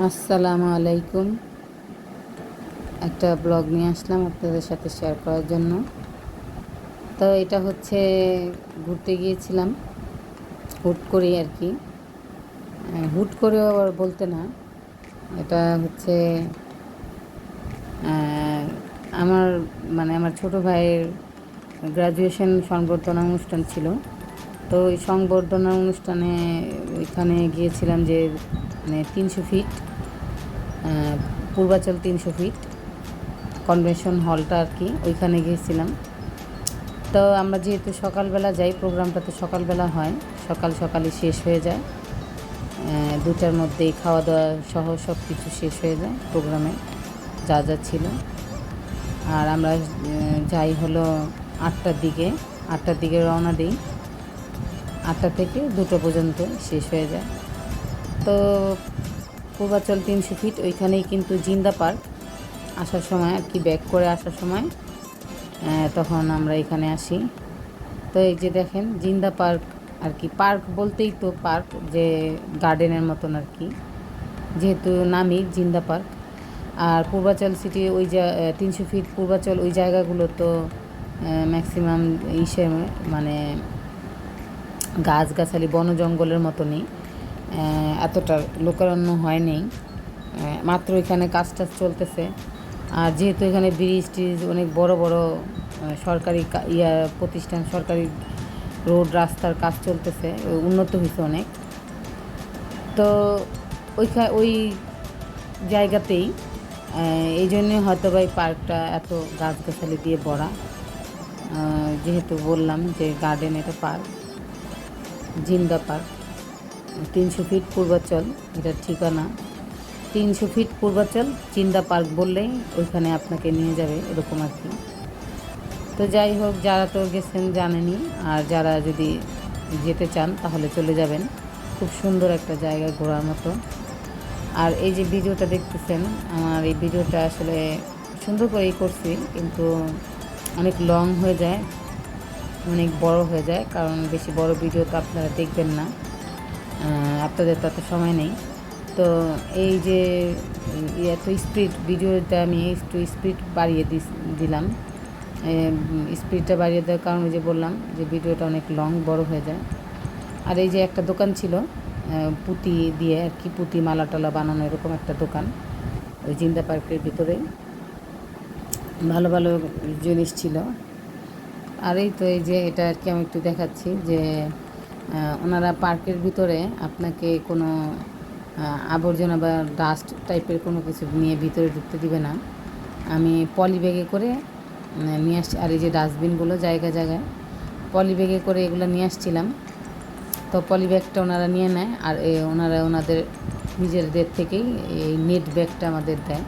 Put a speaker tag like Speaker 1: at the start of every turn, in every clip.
Speaker 1: আসসালামু আলাইকুম। একটা ব্লগ নিয়ে আসলাম আপনাদের সাথে শেয়ার করার জন্য। তো এটা হচ্ছে ঘুরতে গিয়েছিলাম হুট করে আর কি। হুট করে আবার বলতে না, এটা হচ্ছে আমার আমার ছোটো ভাইয়ের গ্র্যাজুয়েশন সংবর্ধনা অনুষ্ঠান ছিল। তো ওই সংবর্ধনা অনুষ্ঠানে ওইখানে গিয়েছিলাম যে 300 ফিট পূর্বাচল 300 ফিট কনভেনশন হলটা আর কি, ওইখানে গিয়েছিলাম। তো আমরা যেহেতু সকালবেলা যাই, প্রোগ্রামটা তো সকালবেলা হয়, সকালই শেষ হয়ে যায়, 2টার মধ্যেই খাওয়া দাওয়া সহ সব কিছু শেষ হয়ে যায় প্রোগ্রামে যা যা ছিল। আর আমরা যাই হলো 8টার দিকে রওনা দিই। 8টা থেকে 2টা পর্যন্ত শেষ হয়ে যায়। তো পূর্বাচল 300 ফিট ওইখানেই কিন্তু জিন্দা পার্ক। আসার সময় আর কি, ব্যাক করে আসার সময় তখন আমরা এখানে আসি। তো এই যে দেখেন জিন্দা পার্ক আর কি, পার্ক বলতেই তো পার্ক, যে গার্ডেনের মতন আর কি, যেহেতু নামই জিন্দা পার্ক। আর পূর্বাচল সিটি ওই 300 ফিট পূর্বাচল ওই জায়গাগুলো তো ম্যাক্সিমাম গাছগাছালি বন জঙ্গলের মতনই, এতটা লোকারণ্য হয়নি, মাত্র এখানে কাজ টাজ চলতেছে। আর যেহেতু এখানে ব্রিজ টিজ অনেক বড় বড় সরকারি প্রতিষ্ঠান, সরকারি রোড রাস্তার কাজ চলতেছে, উন্নত হয়েছে অনেক। তো ওই জায়গাতেই এই জন্যে হয়তো বা এই পার্কটা এত গাছগাছালি দিয়ে ভরা, যেহেতু বললাম যে গার্ডেন, এটা পার্ক জিন্দা পার্ক। 300 ফিট পূর্বাচল এটার ঠিকানা। 300 ফিট পূর্বাচল জিন্দা পার্ক বললেই ওইখানে আপনাকে নিয়ে যাবে, এরকম আর কি। তো যাই হোক, যারা তো গেছেন জানেনই, আর যারা যদি যেতে চান তাহলে চলে যাবেন। খুব সুন্দর একটা জায়গা ঘোরার মতো। আর এই যে ভিডিওটা দেখতেছেন, আমার এই ভিডিওটা আসলে সুন্দর করেই করছি, কিন্তু অনেক লং হয়ে যায়, অনেক বড় হয়ে যায়, কারণ বেশি বড় ভিডিও তো আপনারা দেখবেন না, আপনাদের তত সময় নেই। তো এই যে এত স্পিড ভিডিওটা আমি একটু স্পিড বাড়িয়ে দিলাম। স্পিডটা বাড়িয়ে দেওয়ার কারণ যে বললাম যে ভিডিওটা অনেক লং বড় হয়ে যায়। আর এই যে একটা দোকান ছিল পুঁতি দিয়ে আর কি, পুঁতি মালা টালা বানানো, এরকম একটা দোকান ওই জিন্দা পার্কের ভিতরে, ভালো ভালো জিনিস ছিল। আর এই তো এই যে এটা আর কি আমি একটু দেখাচ্ছি যে ওনারা পার্কের ভিতরে আপনাকে কোনো আবর্জনা বা ডাস্ট টাইপের কোনো কিছু নিয়ে ভিতরে ঢুকতে দিবে না। আমি পলি ব্যাগে করে নিয়ে আসছি। আর এই যে ডাস্টবিনগুলো জায়গায় জায়গায় পলি ব্যাগে করে এগুলো নিয়ে আসছিলাম। তো পলি ব্যাগটা ওনারা নিয়ে নেয়, আর ওনারা ওনাদের নিজেদের থেকেই এই নেট ব্যাগটা আমাদের দেয়,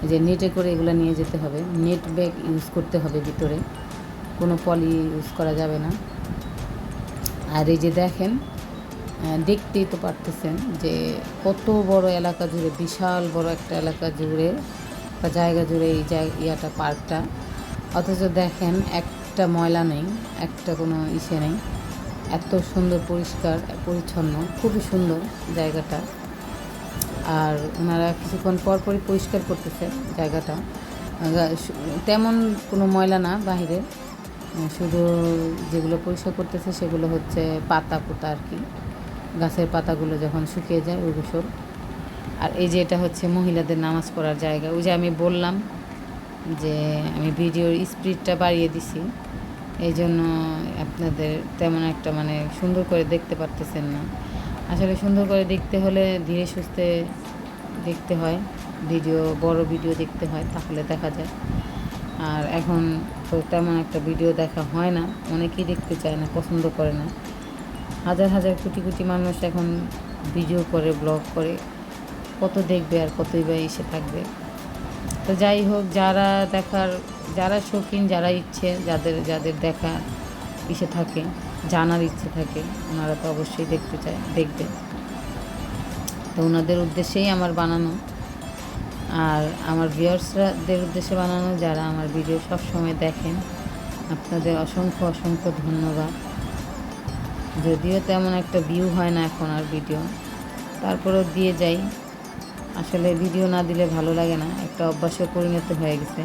Speaker 1: যে নেটে করে এগুলো নিয়ে যেতে হবে, নেট ব্যাগ ইউজ করতে হবে, ভিতরে কোনো পলি ইউজ করা যাবে না। আর এই যে দেখেন, দেখতেই তো পারতেছেন যে কত বড় এলাকা জুড়ে, বিশাল বড় একটা এলাকা জুড়ে বা জায়গা জুড়ে এই ইয়াটা পার্কটা, অথচ দেখেন একটা ময়লা নেই, একটা কোনো ইসে নেই, এত সুন্দর পরিষ্কার পরিচ্ছন্ন, খুবই সুন্দর জায়গাটা। আর ওনারা কিছুক্ষণ পরপরই পরিষ্কার করতেছে জায়গাটা, তেমন কোনো ময়লা না বাহিরে, শুধু যেগুলো পরিষ্কার করতেছে সেগুলো হচ্ছে পাতা পোতা আর কি, গাছের পাতাগুলো যখন শুকিয়ে যায় ওই গোসল। আর এই যে এটা হচ্ছে মহিলাদের নামাজ পড়ার জায়গা। ওই যে আমি বললাম যে আমি ভিডিওর স্পিডটা বাড়িয়ে দিছি, এই জন্য আপনাদের তেমন একটা সুন্দর করে দেখতে পারতেছেন না। আসলে সুন্দর করে দেখতে হলে ধীরে সুস্থে দেখতে হয়, বড় ভিডিও দেখতে হয়, তাহলে দেখা যায়। আর এখন তো তেমন একটা ভিডিও দেখা হয় না, অনেকেই দেখতে চায় না, পছন্দ করে না। হাজার হাজার কোটি কোটি মানুষ এখন ভিডিও করে, ব্লগ করে, কত দেখবে আর কতই বা এসে থাকবে। তো যাই হোক, যারা শৌখিন, যারা ইচ্ছে, যাদের দেখা ইসে থাকে, জানার ইচ্ছে থাকে, ওনারা তো অবশ্যই দেখবে। তো ওনাদের উদ্দেশ্যেই আমার বানানো, আর আমার ভিউয়ার্সদের উদ্দেশ্যে বানানো, যারা আমার ভিডিও সব সময় দেখেন, আপনাদের অসংখ্য অসংখ্য ধন্যবাদ। যদিও তেমন একটা ভিউ হয় না এখন আর ভিডিও, তারপরেও দিয়ে যাই। আসলে ভিডিও না দিলে ভালো লাগে না, একটা অভ্যাসে পরিণত হয়ে গেছে।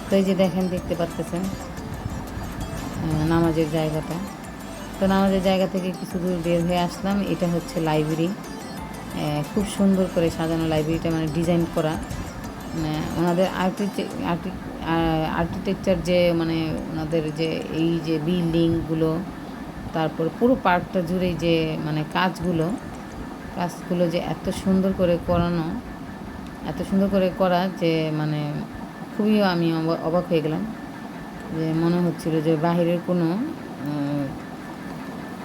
Speaker 1: তো এই যে দেখেন, দেখতে পাচ্ছেন নামাজের জায়গাটা। তো নামাজের জায়গা থেকে কিছু দূর বের হয়ে আসলাম। এটা হচ্ছে লাইব্রেরি, খুব সুন্দর করে সাজানো লাইব্রেরিটা, মানে ডিজাইন করা। ওনাদের আর্কিটেকচার যে, মানে ওনাদের যে এই যে বিল্ডিংগুলো, তারপর পুরো পার্কটা জুড়ে যে মানে কাজগুলো যে এত সুন্দর করে করানো, এত সুন্দর করে করা যে মানে খুবই আমি অবাক হয়ে গেলাম। যে মনে হচ্ছিল যে বাহিরের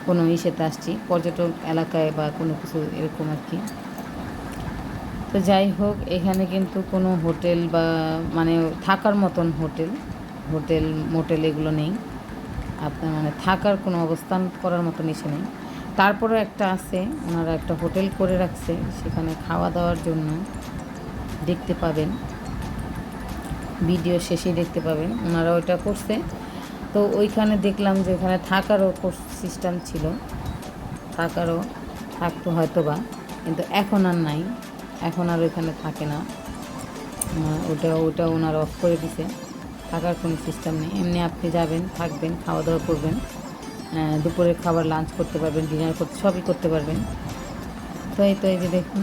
Speaker 1: কোনো ইসেতে আসছি, পর্যটক এলাকায় বা কোনো কিছু এরকম আর কি। তো যাই হোক, এখানে কিন্তু কোনো হোটেল বা মানে থাকার মতন হোটেল মোটেল এগুলো নেই। আপনার মানে থাকার কোনো অবস্থান করার মতন ইসে নেই। তারপরেও একটা আছে, ওনারা একটা হোটেল করে রাখছে, সেখানে খাওয়া দাওয়ার জন্য দেখতে পাবেন, ভিডিও শেষে দেখতে পাবেন ওনারা ওইটা করছে। তো ওইখানে দেখলাম যে ওখানে থাকারও সিস্টেম ছিল, থাকতো হয়তো বা, কিন্তু এখন আর নাই, এখন আর ওইখানে থাকে না। ওটা ওনারা অফ করে দিছে, থাকার কোনো সিস্টেম নেই। এমনি আপনি যাবেন, থাকবেন, খাওয়া দাওয়া করবেন, দুপুরের খাবার লাঞ্চ করতে পারবেন, ডিনার সবই করতে পারবেন। তো এই যে দেখুন,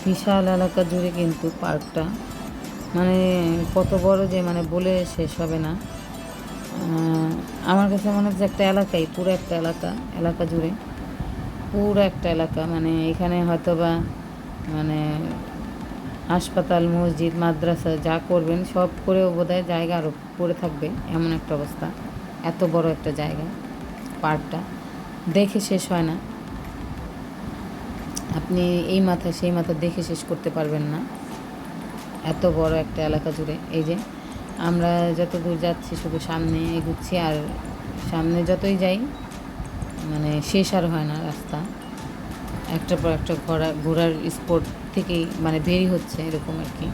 Speaker 1: বিশাল এলাকা জুড়ে কিন্তু পার্কটা, মানে কত বড় যে মানে বলে শেষ হবে না। আমার কাছে মনে হচ্ছে একটা এলাকাই, পুরো একটা এলাকা জুড়ে পুরো একটা এলাকা, মানে এখানে হয়তো বা মানে হাসপাতাল, মসজিদ, মাদ্রাসা যা করবেন সব করেও বোধহয় জায়গা আরও পড়ে থাকবে, এমন একটা অবস্থা। এত বড় একটা জায়গা, পার্কটা দেখে শেষ হয় না, আপনি এই মাথা সেই মাথা দেখে শেষ করতে পারবেন না, এত বড় একটা এলাকা জুড়ে। এই যে আমরা যত দূর যাচ্ছি শুধু সামনে এগুচ্ছি, আর সামনে যতই যাই মানে শেষ আর হয় না রাস্তা, একটার পর একটা ঘোরার স্পট থেকেই মানে বেরি হচ্ছে এরকম আর কি।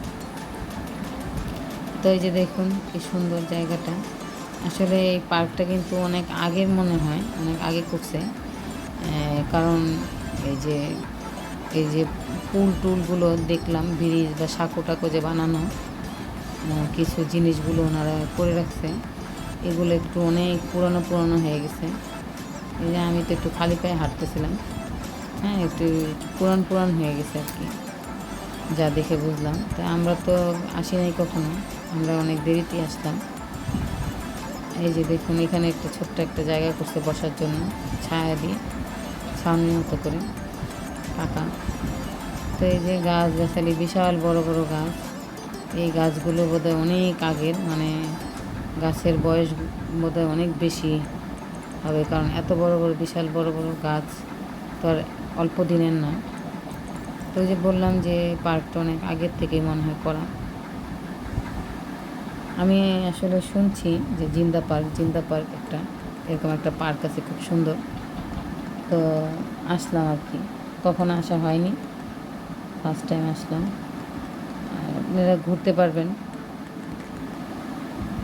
Speaker 1: তো এই যে দেখুন কি সুন্দর জায়গাটা। আসলে এই পার্কটা কিন্তু অনেক আগের মনে হয়, অনেক আগে করছে, কারণ এই যে টুলগুলো দেখলাম, ব্রিজ বা সাঁকো টাকো যে বানানো কিছু জিনিসগুলো ওনারা করে রাখছে, এগুলো একটু অনেক পুরনো হয়ে গেছে। এই যে আমি তো একটু খালি পায়ে হাঁটতেছিলাম, হ্যাঁ, একটু পুরান হয়ে গেছে আর কি, যা দেখে বুঝলাম। তাই আমরা তো আসি নাই কখনো, আমরা অনেক দেরিতে আসলাম। এই যে দেখুন, এখানে একটা ছোট্ট একটা জায়গা করছে বসার জন্য, ছায়া দিয়ে ছাউনি মতো করে পাকা। তো এই যে গাছগাছালি, বিশাল বড় বড় গাছ, এই গাছগুলো বোধহয় অনেক আগের, মানে গাছের বয়স বোধহয় অনেক বেশি হবে, কারণ এত বড় বিশাল বড় গাছ তো আর অল্প দিনের নয়। তো যে বললাম যে পার্কটা অনেক আগের থেকেই মনে হয় করা। আমি আসলে শুনছি যে জিন্দা পার্ক একটা এরকম একটা পার্ক আছে, খুব সুন্দর। তো আসলাম আর কি, কখনো আসা হয়নি, ফার্স্ট টাইম আসলাম। আপনারা ঘুরতে পারবেন,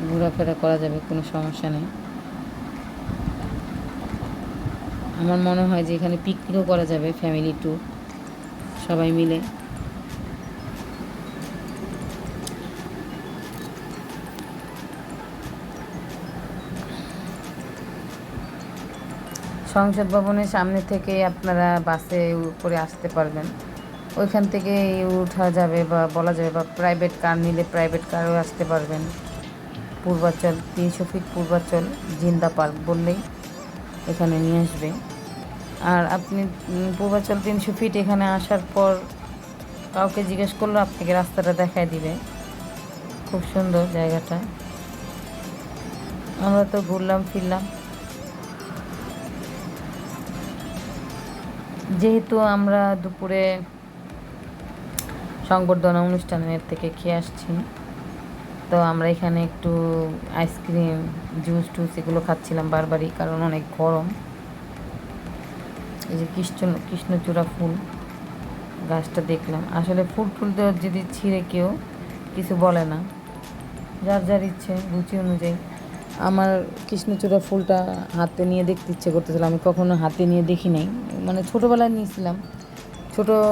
Speaker 1: ঘোরাফেরা করা যাবে, কোনো সমস্যা নেই। আমার মনে হয় যে এখানে পিকনিকও করা যাবে, ফ্যামিলি ট্যুর সবাই মিলে। সংসদ ভবনের সামনে থেকে আপনারা বাসে করে আসতে পারবেন, ওইখান থেকে উঠা যাবে বা বলা যাবে, বা প্রাইভেট কার নিলে প্রাইভেট কারও আসতে পারবেন। পূর্বাচল 300 ফিট পূর্বাচল জিন্দা পার্ক বললেই এখানে নিয়ে আসবে। আর আপনি পূর্বাচল 300 ফিট এখানে আসার পর কাউকে জিজ্ঞেস করলে আপনাকে রাস্তাটা দেখায় দিবে, খুব সুন্দর জায়গাটা। আমরা তো ঘুরলাম ফিরলাম, যেহেতু আমরা দুপুরে সংবর্ধনা অনুষ্ঠানের থেকে খেয়ে আসছি, তো আমরা এখানে একটু আইসক্রিম, জুস এগুলো খাচ্ছিলাম বারবারই, কারণ অনেক গরম। এই যে কৃষ্ণচূড়া ফুল গাছটা দেখলাম, আসলে ফুল দেওয়ার যদি ছিঁড়ে কেউ কিছু বলে না, যার ইচ্ছে রুচি অনুযায়ী। আমার কৃষ্ণচূড়া ফুলটা হাতে নিয়ে দেখতে ইচ্ছে করতেছিল, আমি কখনো হাতে নিয়ে দেখি নাই, মানে ছোটোবেলায় নিয়েছিলাম,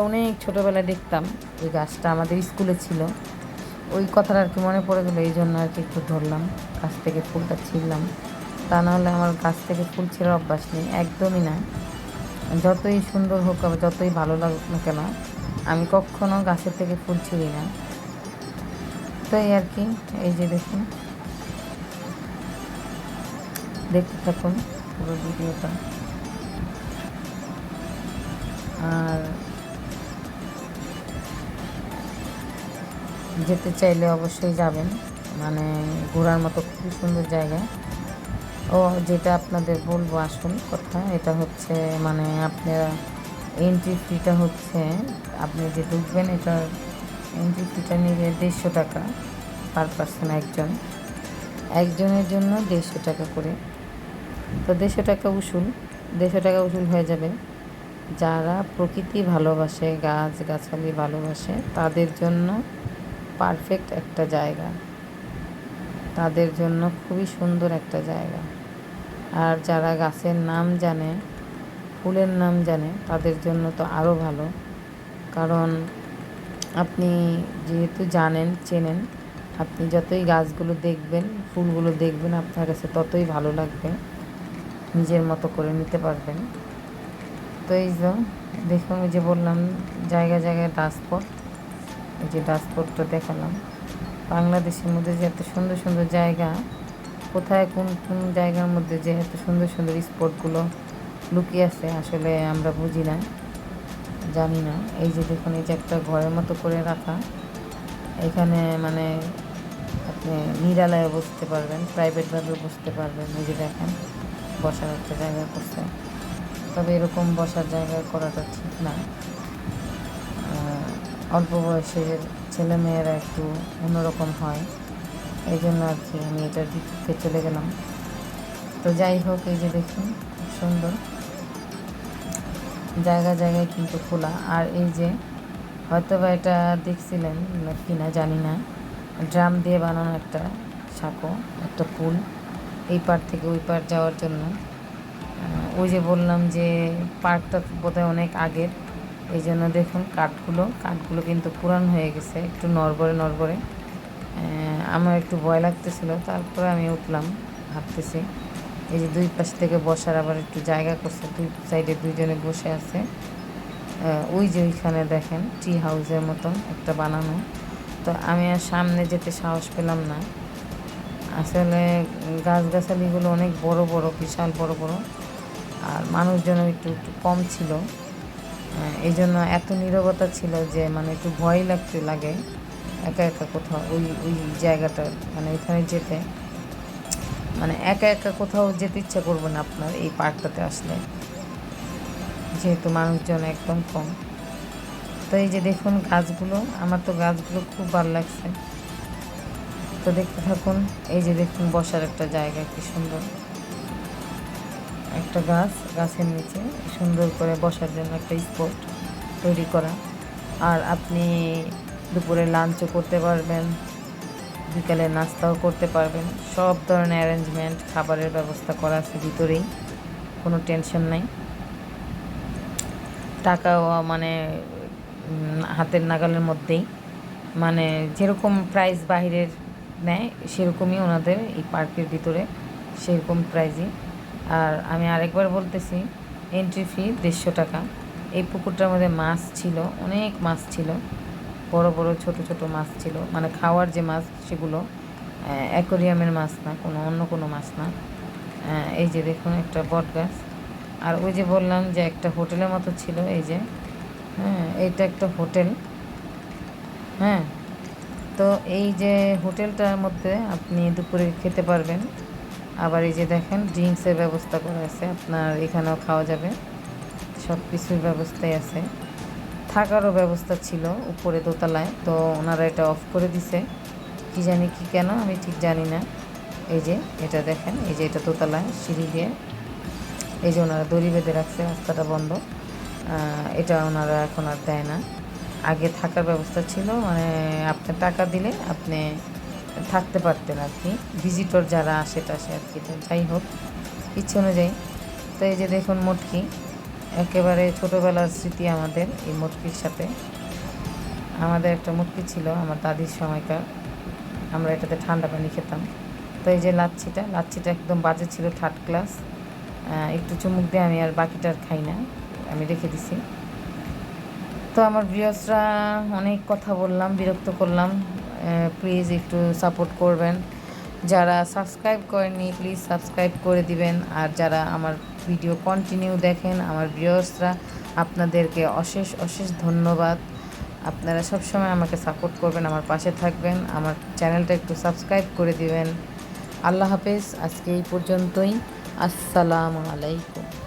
Speaker 1: অনেক ছোটোবেলায় দেখতাম ওই গাছটা, আমাদের স্কুলে ছিল। ওই কথাটা আর কি মনে পড়ে গেলো, এই জন্য আর কি একটু ধরলাম, গাছ থেকে ফুলটা ছিঁড়লাম। তা নাহলে আমার গাছ থেকে ফুল ছিঁড়ার অভ্যাস নেই, একদমই না। যতই সুন্দর হোক বা যতই ভালো লাগুক না কেন, আমি কখনো গাছের থেকে ফুল ছিঁড়ি না। তো এই আর কি, এই যে দেখুন, দেখতে থাকুন পুরো ভিডিওটা। আর যেতে চাইলে অবশ্যই যাবেন, মানে ঘোরার মতো খুবই সুন্দর জায়গা। ও যেটা আপনাদের বলবো আসল কথা, এটা হচ্ছে মানে আপনার এন্ট্রি ফিটা হচ্ছে, আপনি যে ঢুকবেন এটার এন্ট্রি ফিটা নেবে 150 টাকা পার পার্সন, একজনের জন্য 150 টাকা করে। তো 150 টাকা উসুল, 150 টাকা উসুল হয়ে যাবে। যারা প্রকৃতি ভালোবাসে, গাছগাছালি ভালোবাসে, তাদের জন্য পারফেক্ট একটা জায়গা, তাদের জন্য খুবই সুন্দর একটা জায়গা। আর যারা গাছের নাম জানে, ফুলের নাম জানে, তাদের জন্য তো আরও ভালো। কারণ আপনি যেহেতু জানেন, চেনেন, আপনি যতই গাছগুলো দেখবেন, ফুলগুলো দেখবেন, আপনার কাছে ততই ভালো লাগবে, নিজের মতো করে নিতে পারবেন। তো এই যে দেখুন, ওই যে বললাম জায়গায় জায়গায় ডাস্টপট, এই যে ডাস্টপটটা দেখালাম। বাংলাদেশের মধ্যে যে এত সুন্দর সুন্দর জায়গা, কোথায় কোন কোন জায়গার মধ্যে যে এত সুন্দর সুন্দর স্পটগুলো লুকিয়ে আছে, আসলে আমরা বুঝি না, জানি না। এই যে দেখুন, এই যে একটা ঘরের মতো করে রাখা, এখানে মানে আপনি নিরালায় বসতে পারবেন, প্রাইভেটভাবে বসতে পারবেন। এই যে দেখেন, বসার একটা জায়গা করছে, তবে এরকম বসার জায়গা করাটা ঠিক না। অল্প বয়সের ছেলেমেয়েরা একটু অন্যরকম হয়, এই জন্য আর কি আমি এটার দিকে চলে গেলাম। তো যাই হোক, এই যে দেখুন খুব সুন্দর জায়গা জায়গায় কিন্তু খোলা। আর এই যে হয়তো বা এটা দেখছিলেন কি না জানি না, ড্রাম দিয়ে বানানো একটা সাঁকো, একটা পুল, এই পার থেকে ওই পার যাওয়ার জন্য। ওই যে বললাম যে পার্কটা বোধহয় অনেক আগের, এই জন্য দেখুন কাঠগুলো কিন্তু পুরান হয়ে গেছে, একটু নড়বড়ে। আমার একটু ভয় লাগতেছিল, তারপরে আমি উঠলাম, হাঁটতেছি। এই যে দুই পাশ থেকে বসার আবার একটু জায়গা করছে, দুই সাইডে দুইজনে বসে আছে। ওই যে ওইখানে দেখেন ট্রি হাউসের মতন একটা বানানো। তো আমি আর সামনে যেতে সাহস পেলাম না, আসলে গাছগাছালিগুলো অনেক বড় বড়, বিশাল বড় বড়, আর মানুষজন একটু একটু কম ছিল। এই জন্য এত নীরবতা ছিল যে মানে একটু ভয় লাগে একা একা কোথাও ওই জায়গাটা, মানে ওইখানে যেতে, মানে একা একা কোথাও যেতে ইচ্ছা করবে না আপনার এই পার্কটাতে আসলে, যেহেতু মানুষজন একদম কম। তো এই যে দেখুন গাছগুলো, আমার তো গাছগুলো খুব ভালো লাগছে। তো দেখতে থাকুন, এই যে দেখুন বসার একটা জায়গা, কি সুন্দর একটা গাছের নিচে সুন্দর করে বসার জন্য একটা স্পট তৈরি করা। আর আপনি দুপুরে লাঞ্চও করতে পারবেন, বিকালে নাস্তাও করতে পারবেন, সব ধরনের অ্যারেঞ্জমেন্ট, খাবারের ব্যবস্থা করা আছে ভিতরেই, কোনো টেনশন নাই। টাকাও মানে হাতের নাগালের মধ্যেই, মানে যেরকম প্রাইস বাহিরের নেয় সেরকমই ওনাদের এই পার্কের ভিতরে, সেরকম প্রাইজই। আর আমি আরেকবার বলতেছি, এন্ট্রি ফি 150 টাকা। এই পুকুরটার মধ্যে মাছ ছিল, অনেক মাছ ছিল, বড় বড় ছোট ছোট মাছ ছিল, মানে খাওয়ার যে মাছ সেগুলো, অ্যাকোরিয়ামের মাছ না, অন্য কোনো মাছ না। এই যে দেখুন একটা বট গাছ। আর ওই যে বললাম যে একটা হোটেলের মতো ছিল, এই যে এইটা একটা হোটেল। হ্যাঁ, তো এই যে হোটেলটার মধ্যে আপনি দুপুরে খেতে পারবেন। আবার এই যে দেখেন ড্রিঙ্কসের ব্যবস্থা করা আছে, আপনার এখানেও খাওয়া যাবে, সব কিছুর ব্যবস্থাই আছে। থাকারও ব্যবস্থা ছিল উপরে দোতলায়, তো ওনারা এটা অফ করে দিছে, কি জানি কি কেন আমি ঠিক জানি না। এই যে এটা দেখেন, এই যে এটা দোতলায় সিঁড়ি দিয়ে, এই যে ওনারা দড়ি বেঁধে রাখছে, রাস্তাটা বন্ধ। এটা ওনারা এখন আর দেয় না, আগে থাকার ব্যবস্থা ছিল, মানে আপনি টাকা দিলে আপনি থাকতে পারতেন আর কি, ভিজিটর যারা আসে টাসে আর কি। তো যাই হোক, ইচ্ছে অনুযায়ী। তো এই যে দেখুন মটকি, একেবারে ছোটোবেলার স্মৃতি আমাদের এই মটকির সাথে। আমাদের একটা মটকি ছিল আমার দাদির সময়কার, আমরা এটাতে ঠান্ডা পানি খেতাম। তো এই যে লাচ্ছিটা একদম বাজে ছিল, থার্ড ক্লাস। একটু চুমুক দিয়ে আমি আর বাকিটা আর খাই না, আমি রেখে দিছি। তো আমার ভিউয়ার্সরা, অনেক কথা বললাম, বিরক্ত করলাম, প্লিজ একটু সাপোর্ট করবেন। যারা সাবস্ক্রাইব করেননি প্লিজ সাবস্ক্রাইব করে দিবেন। আর যারা আমার ভিডিও কন্টিনিউ দেখেন, আমার ভিউয়ার্সরা, আপনাদেরকে অশেষ অশেষ ধন্যবাদ। আপনারা সবসময় আমাকে সাপোর্ট করবেন, আমার পাশে থাকবেন, আমার চ্যানেলটা একটু সাবস্ক্রাইব করে দিবেন। আল্লাহ হাফেজ, আজকে এই পর্যন্তই। আসসালামু আলাইকুম।